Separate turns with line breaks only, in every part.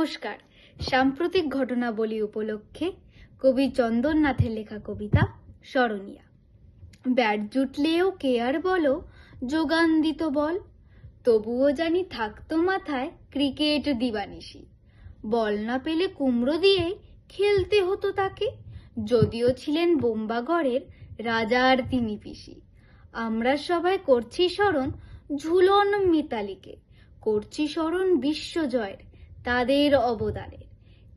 নমস্কার। সাম্প্রতিক ঘটনাবলী উপলক্ষে কবি চন্দননাথের লেখা কবিতা স্মরণীয়া। ব্যাট জুটলেও কে আর বলো যোগান দিত বল, তবুও জানি থাকতো মাথায় ক্রিকেট দিবানিশি। বল না পেলে কুমড়ো দিয়ে খেলতে হতো তাকে, যদিও ছিলেন বোম্বাগড়ের রাজার তিনি পিসি। আমরা সবাই করছি স্মরণ ঝুলন মিতালিকে, করছি স্মরণ বিশ্বজয়ের তাদের অবদানের,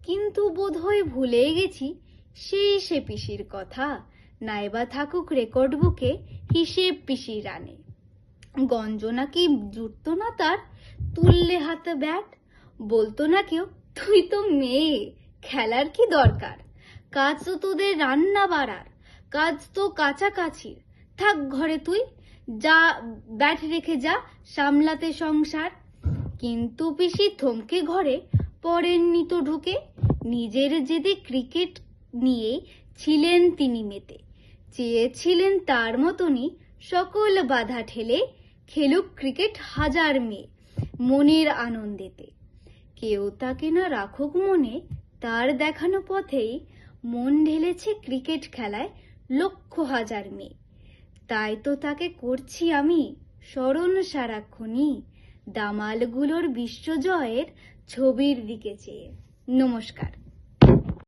কিন্তু বোধহয় ভুলে গেছি সেই সে পিসির কথা। নাইবা থাকুক রেকর্ড বুকে হিসেব পিসির রানে। গঞ্জনা কি জুটতো না তার, তুললে হাতে ব্যাট, বলতো না কেউ তুই তো মেয়ে, খেলার কি দরকার, কাজ তো তোদের রান্না বাড়ার, কাজ তো কাছাকাছির, থাক ঘরে তুই, যা ব্যাট রেখে যা সামলাতে সংসার। কিন্তু পিসি থমকে ঘরে পড়েননি তো ঢুকে, নিজের জেদে ক্রিকেট নিয়ে ছিলেন তিনি মেতে, চেয়েছিলেন তার মতনই সকল বাধা ঠেলে খেলুক ক্রিকেট হাজার মেয়ে মনের আনন্দেতে। কেউ তাকে না রাখুক মনে, তার দেখানো পথেই মন ঢেলেছে ক্রিকেট খেলায় লক্ষ হাজার মেয়ে। তাই তো তাকে করছি আমি স্মরণ সারাক্ষণই, দামালগুলোর বিশ্বজয়ের ছবির দিকে চেয়ে। নমস্কার।